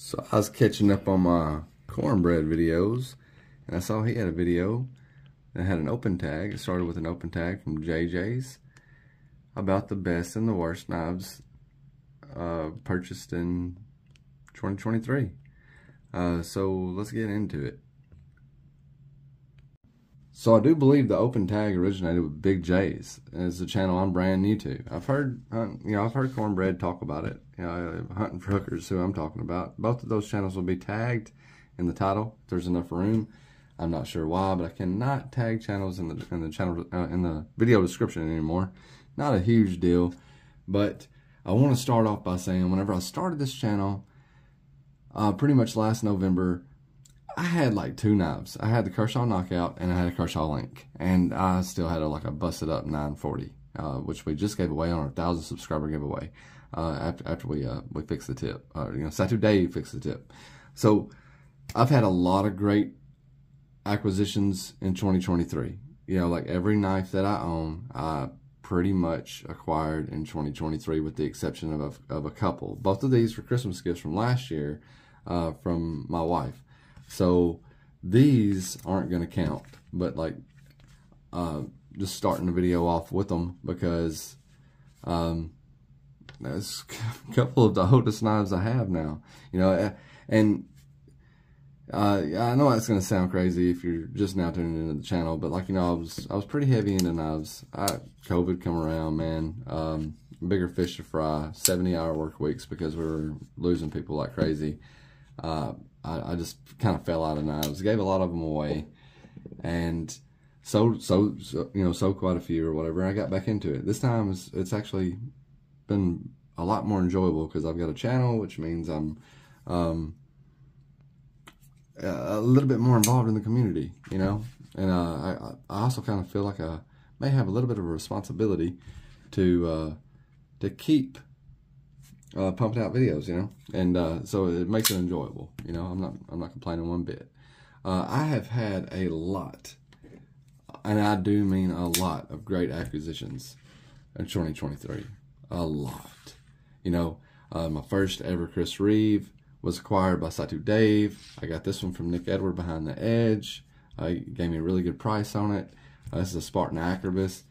So I was catching up on my cornbread videos, and I saw he had a video that had an open tag. It started with an open tag from JJ's about the best and the worst knives purchased in 2023. So let's get into it. So I do believe the open tag originated with Big J's. It's a channel I'm brand new to. I've heard Cornbread talk about it. Hunting for Hookers, who I'm talking about. Both of those channels will be tagged in the title if there's enough room. I'm not sure why, but I cannot tag channels in the video description anymore. Not a huge deal, but I want to start off by saying whenever I started this channel, pretty much last November, I had like two knives. I had the Kershaw Knockout and I had a Kershaw Link, and I still had a busted up 940, which we just gave away on our 1,000 subscriber giveaway after we fixed the tip. Satu Dave fixed the tip. So I've had a lot of great acquisitions in 2023. Like every knife that I own, I pretty much acquired in 2023 with the exception of a couple. Both of these were Christmas gifts from last year from my wife. So these aren't going to count, but just starting the video off with them because that's a couple of the oldest knives I have now. And I know that's going to sound crazy if you're just now tuning into the channel, but I was pretty heavy into knives. COVID come around, man. Bigger fish to fry, 70-hour work weeks because we were losing people like crazy. I just kind of fell out of knives. Gave a lot of them away, and sold quite a few or whatever. I got back into it. This time it's actually been a lot more enjoyable because I've got a channel, which means I'm a little bit more involved in the community, and I also kind of feel like I may have a little bit of a responsibility to keep pumping out videos, and so it makes it enjoyable. I'm not complaining one bit. I have had a lot, and I do mean a lot, of great acquisitions in 2023. A lot. My first ever Chris Reeve was acquired by Satu Dave. I got this one from Nick Edward behind the edge. He gave me a really good price on it. This is a Spartan Acrobus.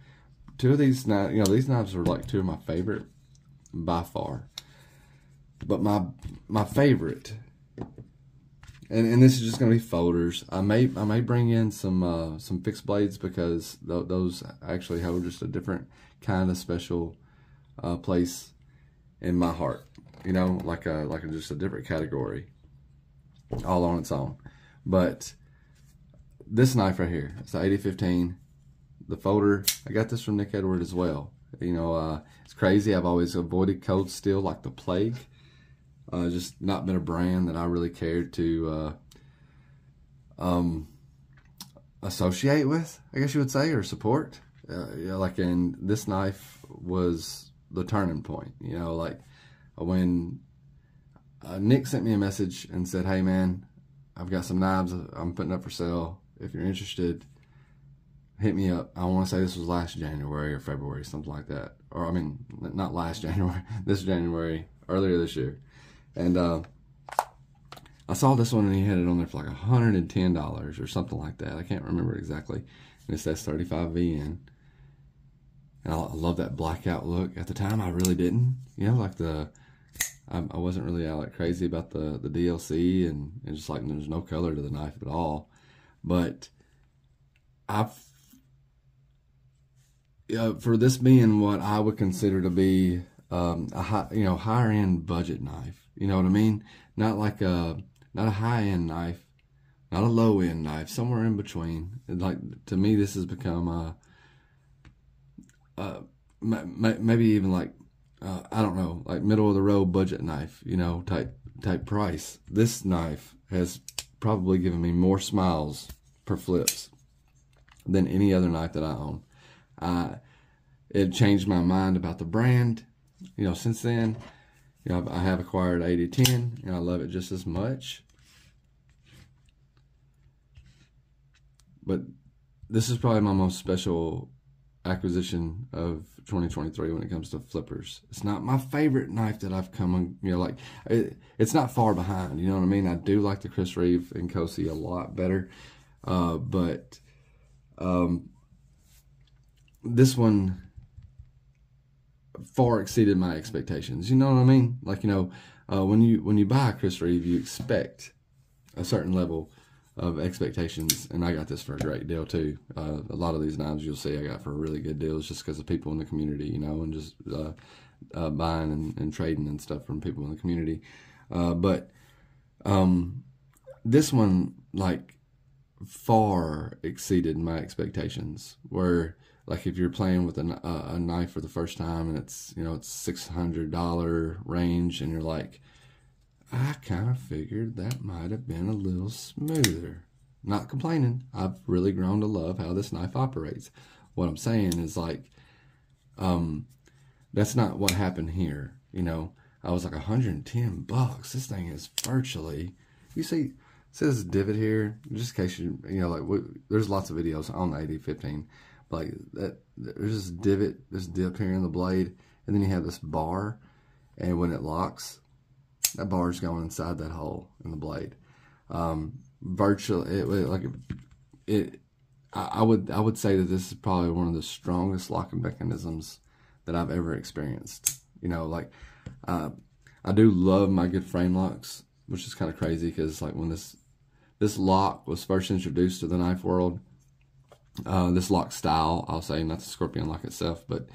Two of these knives, these knives are like two of my favorite by far. But my favorite, and this is just going to be folders. I may bring in some fixed blades because those actually hold just a different kind of special place in my heart. Just a different category, all on its own. But this knife right here, it's the 8015. The folder, I got this from Nick Edward as well. It's crazy. I've always avoided cold steel like the plague. Just not been a brand that I really cared to associate with, I guess you would say, or support. And this knife was the turning point. When Nick sent me a message and said, "Hey man, I've got some knives I'm putting up for sale. If you're interested, hit me up." I want to say this was last January or February, something like that. Or I mean, not last January, this January, earlier this year. And I saw this one and he had it on there for like $110 or something like that. I can't remember exactly. And it says 35VN. And I love that blackout look. At the time, I really didn't. I wasn't really like crazy about the DLC and just like there's no color to the knife at all. But for this being what I would consider to be a higher end budget knife. You know what I mean? Not a high end knife, not a low end knife, somewhere in between. To me, this has become maybe even I don't know, like middle of the road budget knife, type price. This knife has probably given me more smiles per flips than any other knife that I own. It changed my mind about the brand. Since then, I have acquired 8010, and I love it just as much. But this is probably my most special acquisition of 2023 when it comes to flippers. It's not my favorite knife that I've come, like it's not far behind. You know what I mean? I do like the Chris Reeve and Cosi a lot better, but this one far exceeded my expectations. You know what I mean? Like, when you buy a Chris Reeve, you expect a certain level of expectations, and I got this for a great deal too. A lot of these knives you'll see I got for really good deals just because of people in the community, and just buying and trading and stuff from people in the community. But this one, like, far exceeded my expectations. Where, like, if you're playing with a knife for the first time and it's $600 range, and you're like, I kind of figured that might have been a little smoother. Not complaining. I've really grown to love how this knife operates. What I'm saying is, like, that's not what happened here. I was like, $110. This thing is virtually, you see this divot here, just in case there's lots of videos on the AD15. Like that, there's this divot, this dip here in the blade, and then you have this bar, and when it locks, that bar is going inside that hole in the blade. I would say that this is probably one of the strongest locking mechanisms that I've ever experienced. I do love my good frame locks, which is kind of crazy because, like, when this lock was first introduced to the knife world, this lock style, I'll say, not the Scorpion lock itself, but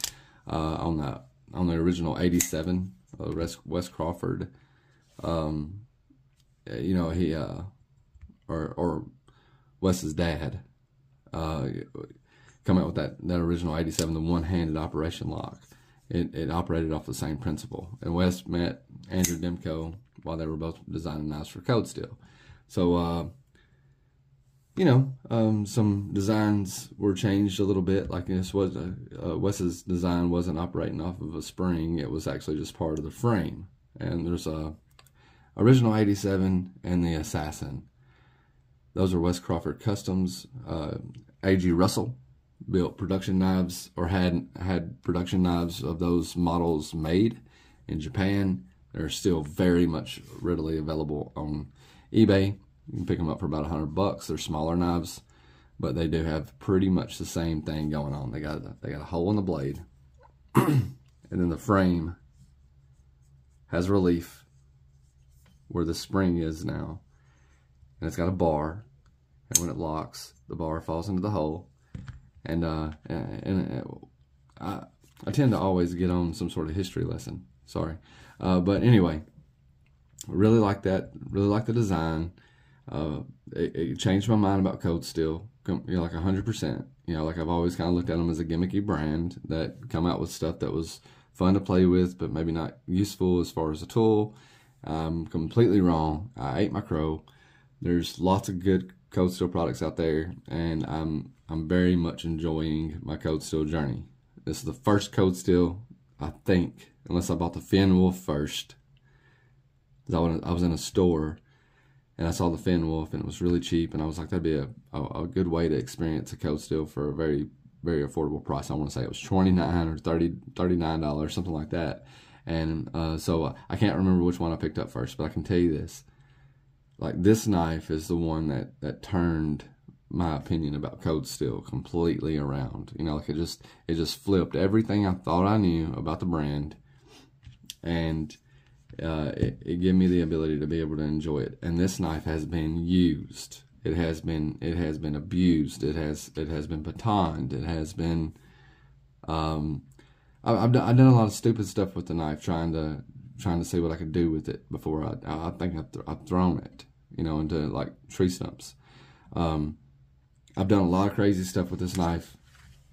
on the original 87, Wes Crawford. He or Wes's dad come out with that original 87, the one-handed operation lock. It operated off the same principle, and Wes met Andrew Demko while they were both designing knives for Code Steel. So some designs were changed a little bit. Like, this was Wes's design wasn't operating off of a spring; it was actually just part of the frame. And there's a original 87 and the Assassin. Those are Wes Crawford customs. A.G. Russell built production knives, or had production knives of those models made in Japan. They're still very much readily available on eBay. You can pick them up for about $100. They're smaller knives, but they do have pretty much the same thing going on. They got a hole in the blade, and then the frame has relief where the spring is now, and it's got a bar, and when it locks, the bar falls into the hole. And I tend to always get on some sort of history lesson. Sorry, but anyway, really like that. Really like the design. It changed my mind about Code Steel, like 100%. Like, I've always kind of looked at them as a gimmicky brand that come out with stuff that was fun to play with, but maybe not useful as far as a tool. I'm completely wrong. I ate my crow. There's lots of good Code Steel products out there, and I'm very much enjoying my Code Steel journey. This is the first Code Steel, I think, unless I bought the Finn Wolf first. I was in a store, and I saw the Finn Wolf, and it was really cheap, and I was like, that'd be a good way to experience a Code Steel for a very, very affordable price. I want to say it was $29 or $39, something like that. And so I can't remember which one I picked up first, but I can tell you this. Like, this knife is the one that turned my opinion about Code Steel completely around. Like, it just flipped everything I thought I knew about the brand, and it gave me the ability to be able to enjoy it. And this knife has been used. It has been abused. It has been batoned. It has been. I've done a lot of stupid stuff with the knife, trying to see what I could do with it before I think I've thrown it, into, like, tree stumps. I've done a lot of crazy stuff with this knife,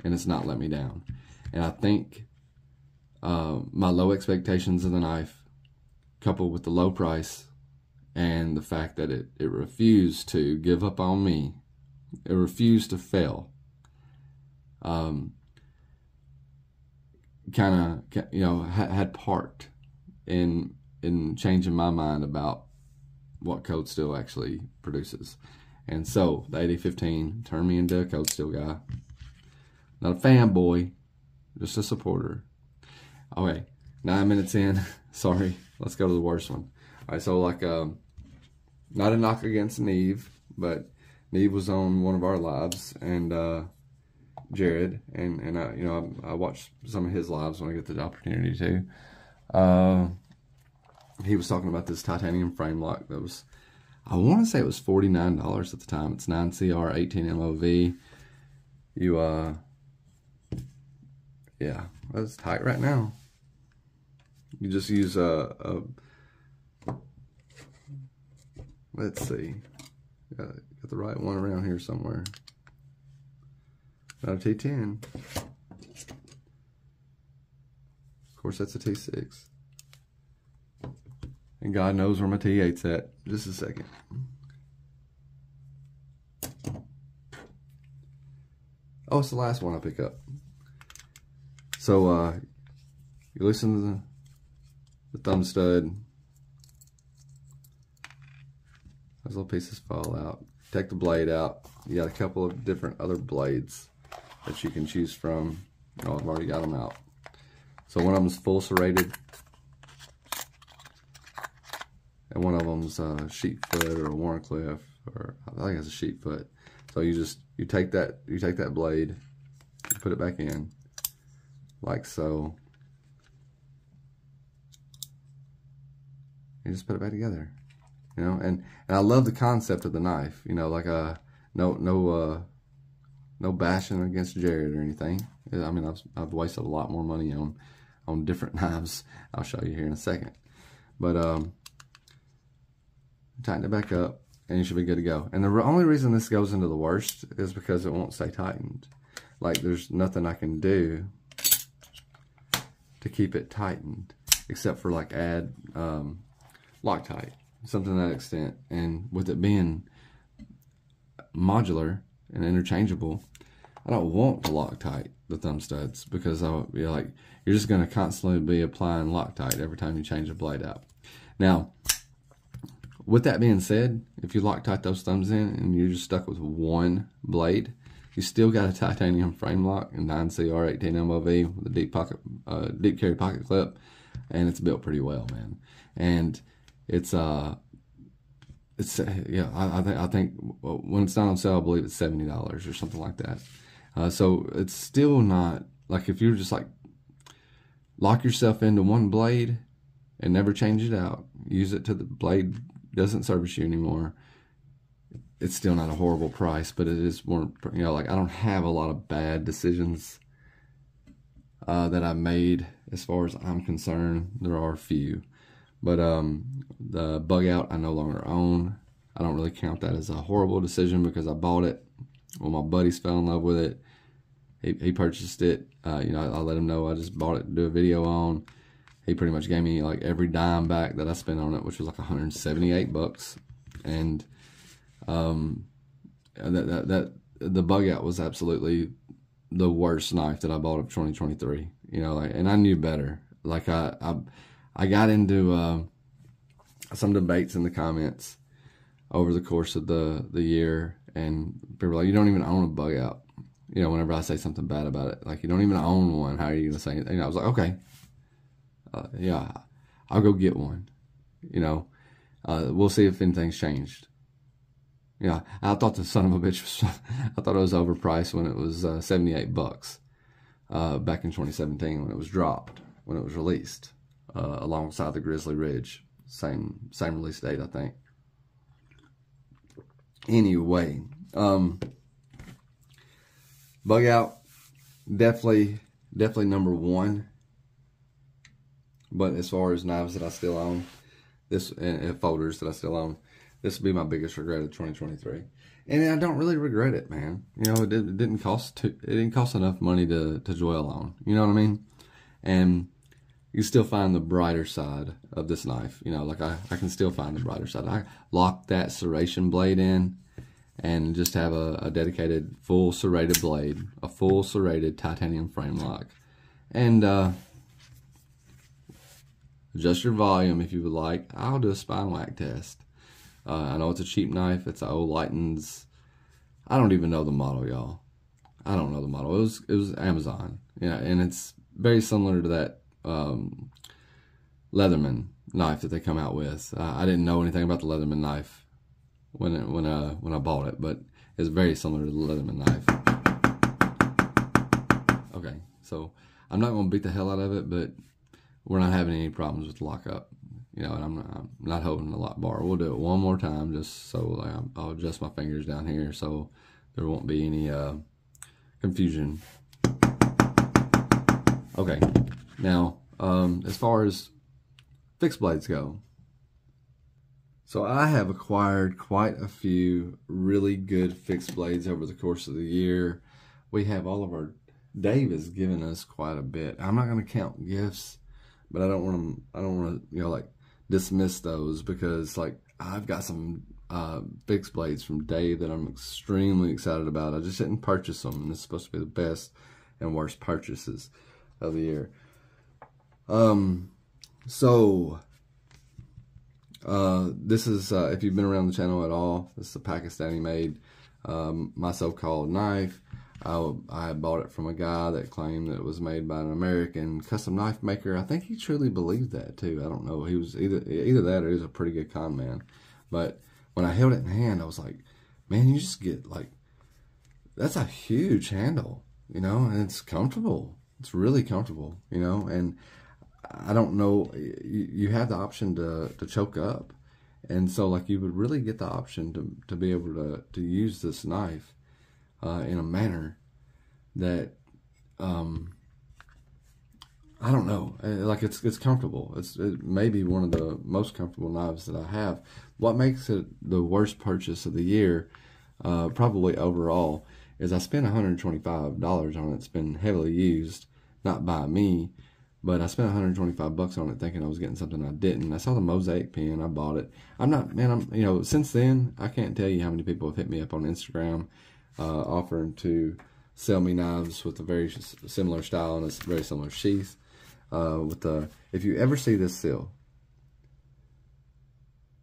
and it's not let me down. And I think my low expectations of the knife, coupled with the low price and the fact that it refused to give up on me, it refused to fail, kind of, had part in changing my mind about what Code Steel actually produces. And so the AD15 turned me into a Code Steel guy. Not a fanboy, just a supporter. Okay, 9 minutes in. Sorry, let's go to the worst one. All right, so like, not a knock against Neve, but Neve was on one of our lives, and Jared, and you know, I watch some of his lives when I get the opportunity to. He was talking about this titanium frame lock that was, I want to say it was $49 at the time. It's 9CR 18 MOV. Yeah, that's tight right now. You just use let's see, got the right one around here somewhere. Not a T10. Of course, that's a T6. And God knows where my T8's at. Just a second. Oh, it's the last one I pick up. So, you listen to the thumb stud. Those little pieces fall out. Take the blade out. You got a couple of different other blades that you can choose from. Oh, I've already got them out. So one of them is full serrated, and one of them's sheet foot or a Wharncliffe, or I think it's a sheet foot. So you take that blade, you put it back in, like so. You just put it back together, you know. And I love the concept of the knife, you know, like no bashing against Jared or anything. I mean, I've wasted a lot more money on different knives. I'll show you here in a second. But tighten it back up, and you should be good to go. And the only reason this goes into the worst is because it won't stay tightened. Like, there's nothing I can do to keep it tightened, except for like add Loctite, something to that extent. And with it being modular and interchangeable, I don't want to Loctite the thumb studs, because you're just going to constantly be applying Loctite every time you change the blade out. Now, with that being said, if you Loctite those thumbs in and you're just stuck with one blade, you still got a titanium frame lock in 9CR 18 MOV with a deep carry pocket clip, and it's built pretty well, man. And it's yeah, I think when it's not on sale, I believe it's $70 or something like that. So it's still not, like, if you're just like lock yourself into one blade and never change it out, use it till the blade doesn't service you anymore, it's still not a horrible price. But it is more, you know, like, I don't have a lot of bad decisions that I made as far as I'm concerned. There are a few, but the bug out I no longer own. I don't really count that as a horrible decision, because I bought it when my buddies fell in love with it. He purchased it. You know, I let him know I just bought it to do a video on. He pretty much gave me like every dime back that I spent on it, which was like $178. And the bug out was absolutely the worst knife that I bought of 2023. You know, like, and I knew better. Like, I got into some debates in the comments over the course of the year, and people were like, "You don't even own a bug out." You know, whenever I say something bad about it, like, "You don't even own one. How are you gonna say it?" And I was like, "Okay, yeah, I'll go get one." You know, we'll see if anything's changed. Yeah, I thought the son of a bitch was, I thought it was overpriced when it was $78 back in 2017 when it was dropped, when it was released alongside the Grizzly Ridge, same release date, I think. Anyway, bug out, definitely number one. But as far as knives that I still own, this, and folders that I still own, this would be my biggest regret of 2023, and I don't really regret it, man. You know, it didn't cost enough money to dwell on. You know what I mean? And you still find the brighter side of this knife. You know, like, I can still find the brighter side. I locked that serration blade in and just have a dedicated full serrated blade, a full serrated titanium frame lock, and adjust your volume if you would like. I'll do a spine whack test. I know it's a cheap knife. It's an old Leighton's. I don't even know the model, y'all. I don't know the model. It was Amazon. Yeah, and it's very similar to that Leatherman knife that they come out with. I didn't know anything about the Leatherman knife when I bought it, but it's very similar to the Leatherman knife. Okay, so I'm not going to beat the hell out of it, but we're not having any problems with the lockup. You know, and I'm not holding the lock bar. We'll do it one more time just so I'll adjust my fingers down here so there won't be any confusion. Okay, now as far as fixed blades go, so I have acquired quite a few really good fixed blades over the course of the year. We have Dave has given us quite a bit. I'm not going to count gifts, but I don't want to, you know, like dismiss those, because like I've got some fixed blades from Dave that I'm extremely excited about. I just didn't purchase them, and it's supposed to be the best and worst purchases of the year. This is, if you've been around the channel at all, this is a Pakistani made my so-called knife. I bought it from a guy that claimed that it was made by an American custom knife maker. I think he truly believed that too. I don't know. He was either that or he was a pretty good con man. But when I held it in hand, I was like, man, you just get like, that's a huge handle, you know, and it's comfortable. It's really comfortable, you know, and I don't know, you have the option to choke up. And so like you would really get the option to be able to use this knife in a manner that I don't know, like it's comfortable. It may be one of the most comfortable knives that I have. What makes it the worst purchase of the year, probably overall, is I spent $125 on it. It's been heavily used, not by me, but I spent $125 on it thinking I was getting something I didn't. I saw the Mosaic pen, I bought it. You know, since then, I can't tell you how many people have hit me up on Instagram offering to sell me knives with a very similar style and a very similar sheath. If you ever see this seal,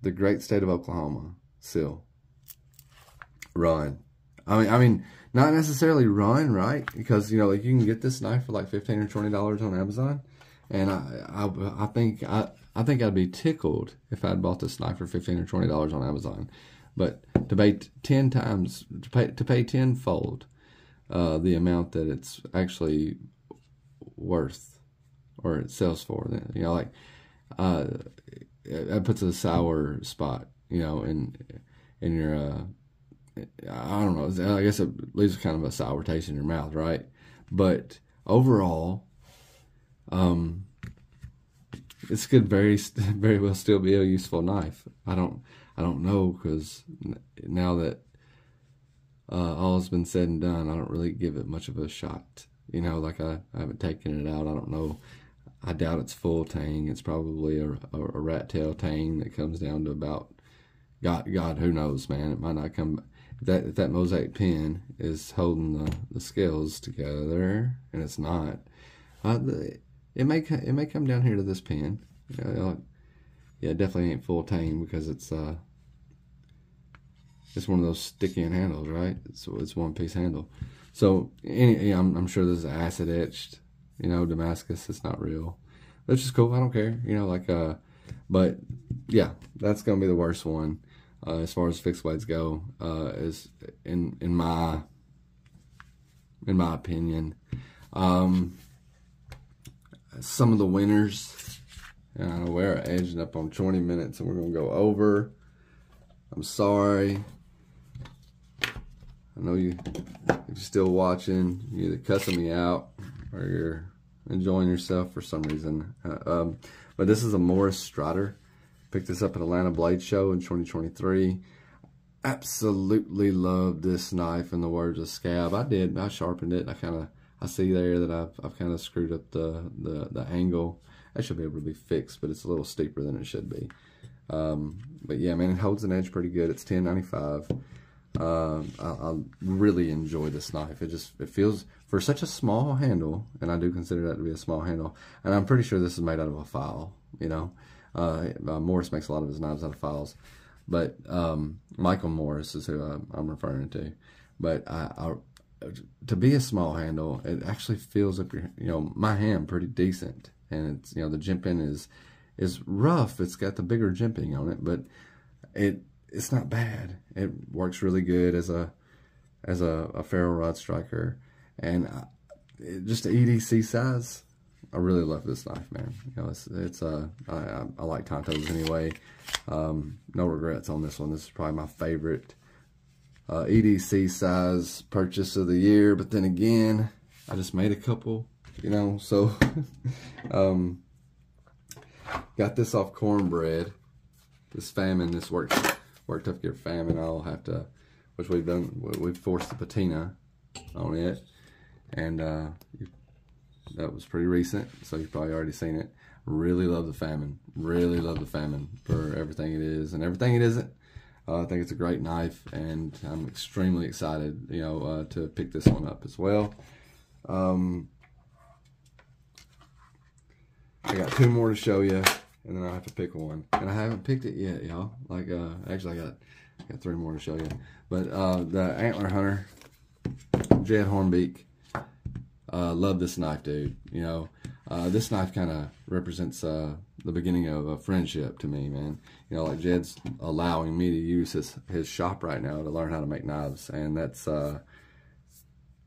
the great state of Oklahoma seal, run. I mean, not necessarily run, right? Because, you know, like you can get this knife for like $15 or $20 on Amazon, and I think I'd be tickled if I'd bought this knife for $15 or $20 on Amazon. But to pay 10 times, to pay tenfold the amount that it's actually worth, or it sells for, you know, like it puts a sour spot, you know, in your I don't know, I guess it leaves kind of a sour taste in your mouth, right? But overall, this could very well still be a useful knife. I don't know, because now that all has been said and done, I don't really give it much of a shot. You know, like I haven't taken it out. I don't know. I doubt it's full tang. It's probably a rat tail tang that comes down to about, God, who knows, man? It might not come. If that Mosaic pen is holding the scales together, and it's not, it may come down here to this pen. Yeah, it definitely ain't full tang, because it's one of those stick-in handles, right? It's one piece handle. So I'm sure this is acid etched, you know, Damascus. It's not real. That's just cool. I don't care, you know, like but yeah, that's gonna be the worst one. As far as fixed blades go, is in my opinion. Some of the winners, we're edging up on 20 minutes, and we're gonna go over. I'm sorry. I know if you're still watching, you're either cussing me out or you're enjoying yourself for some reason. But this is a Morris Strider. Picked this up at Atlanta Blade Show in 2023. Absolutely love this knife, in the words of Scab. I sharpened it. I see there that I've kind of screwed up the angle. That should be able to be fixed, but it's a little steeper than it should be. But yeah, man, it holds an edge pretty good. It's $10.95. I really enjoy this knife. It feels, for such a small handle, and I do consider that to be a small handle, and I'm pretty sure this is made out of a file, you know. Morris makes a lot of his knives out of files, but Michael Morris is who I'm referring to. But to be a small handle, it actually fills up your, my hand pretty decent. And it's, the jimping is rough. It's got the bigger jimping on it, but it's not bad. It works really good as a ferro rod striker, and just the EDC size. I really love this knife, man. I like Tontos anyway. No regrets on this one. This is probably my favorite EDC size purchase of the year. But then again, I just made a couple, so got this off Cornbread. This Famine, this work tough gear Famine. I'll have to, which we've done. We've forced the patina on it, and that was pretty recent, so you've probably already seen it. Really love the Famine. Really love the Famine for everything it is and everything it isn't. I think it's a great knife, and I'm extremely excited, to pick this one up as well. I got 2 more to show you, and then I'll have to pick one. And I haven't picked it yet, y'all. Like, actually, I got 3 more to show you. But the Antler Hunter Jed Hornbeak. Love this knife, dude. This knife kind of represents the beginning of a friendship to me, man. Like Jed's allowing me to use his shop right now to learn how to make knives, and that's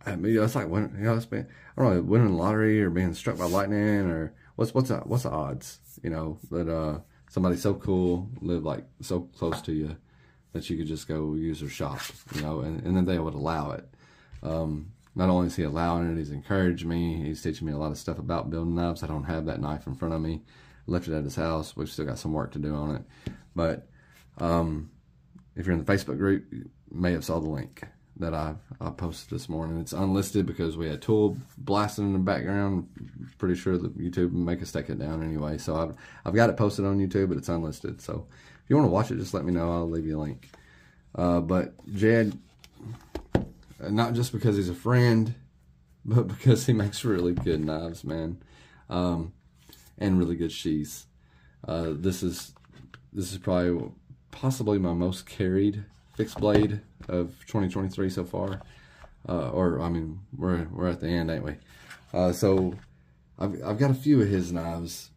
it's like when it's been, I don't know, winning the lottery or being struck by lightning, or what's the odds, that somebody so cool live like so close to you that you could just go use their shop, and then they would allow it. Not only is he allowing it, he's encouraged me. He's teaching me a lot of stuff about building knives. I don't have that knife in front of me. I left it at his house. We've still got some work to do on it. But if you're in the Facebook group, you may have saw the link that I posted this morning. It's unlisted because we had Tool blasting in the background. Pretty sure that YouTube will make us take it down anyway. So I've got it posted on YouTube, but it's unlisted. So if you want to watch it, just let me know. I'll leave you a link. But Jed, not just because he's a friend, but because he makes really good knives, man, and really good sheaths. This is possibly my most carried fixed blade of 2023 so far. Or I mean, we're at the end, ain't we? So I've got a few of his knives.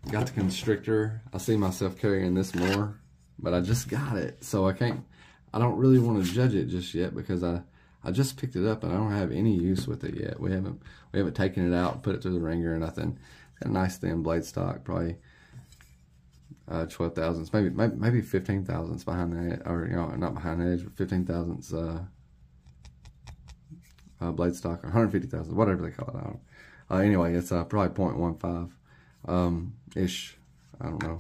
Got the Constrictor. I see myself carrying this more, but I just got it, so I don't really want to judge it just yet because I just picked it up and I don't have any use with it yet. We haven't taken it out, put it through the ringer or nothing. It's got a nice thin blade stock, probably 12 thousandths, maybe 15 thousandths behind that, or not behind the edge, but 15 thousandths blade stock, or 150 thousandths, whatever they call it. I don't know. Anyway, it's probably 0.15 ish. I don't know,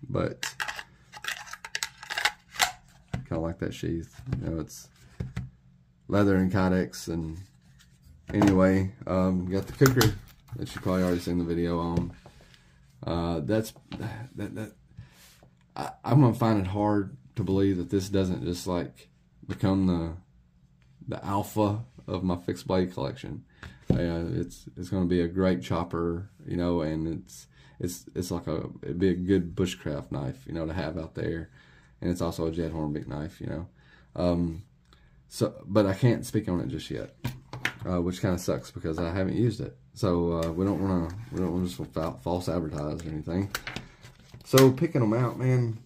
but kind of like that sheath. It's leather and Kydex. And anyway, got the Cooker that you probably already seen the video on. I'm gonna find it hard to believe that this doesn't just like become the alpha of my fixed blade collection. It's gonna be a great chopper, and it's like it'd be a good bushcraft knife, to have out there. And it's also a Jed Hornbeak knife, but I can't speak on it just yet, which kind of sucks because I haven't used it. So we don't want to just false advertise or anything. So picking them out, man,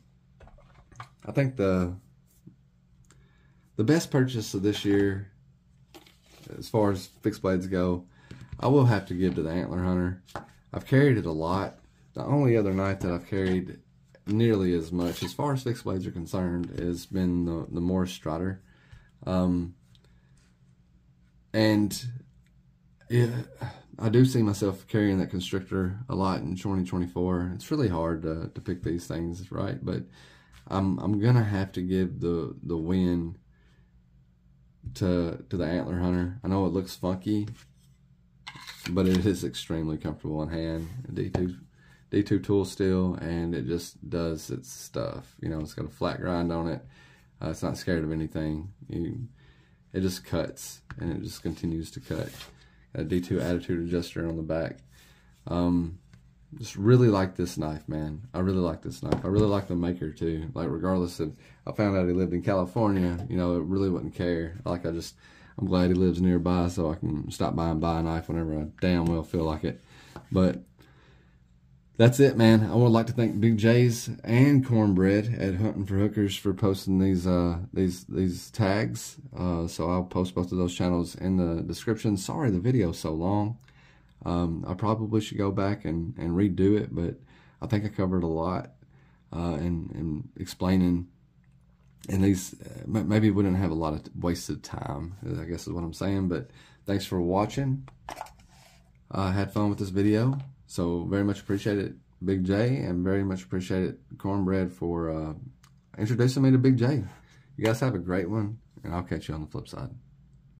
I think the best purchase of this year, as far as fixed blades go, I will have to give to the Antler Hunter. I've carried it a lot. The only other knife that I've carried nearly as much, as far as fixed blades are concerned, has been the Morris Strider. And yeah, I do see myself carrying that Constrictor a lot in 2024. It's really hard to pick these things right, but I'm gonna have to give the win to the Antler Hunter. I know it looks funky, but it is extremely comfortable in hand. D2 tool steel, and it just does its stuff. It's got a flat grind on it. It's not scared of anything. It just cuts, and it just continues to cut. Got a D2 attitude adjuster on the back. just really like this knife, man. I really like this knife. I really like the maker too. Like, regardless of, I found out he lived in California, you know, it really wouldn't care. Like, I'm glad he lives nearby so I can stop by and buy a knife whenever I damn well feel like it. But that's it, man. I would like to thank Big J's and Cornbread at Hunting for Hookers for posting these tags. So I'll post both of those channels in the description. Sorry the video's so long. I probably should go back and redo it, but I think I covered a lot in explaining. And these maybe we didn't have a lot of wasted time, I guess is what I'm saying. But thanks for watching. I had fun with this video. So very much appreciate it, Big J, and very much appreciate it, Cornbread, for introducing me to Big J. You guys have a great one, and I'll catch you on the flip side.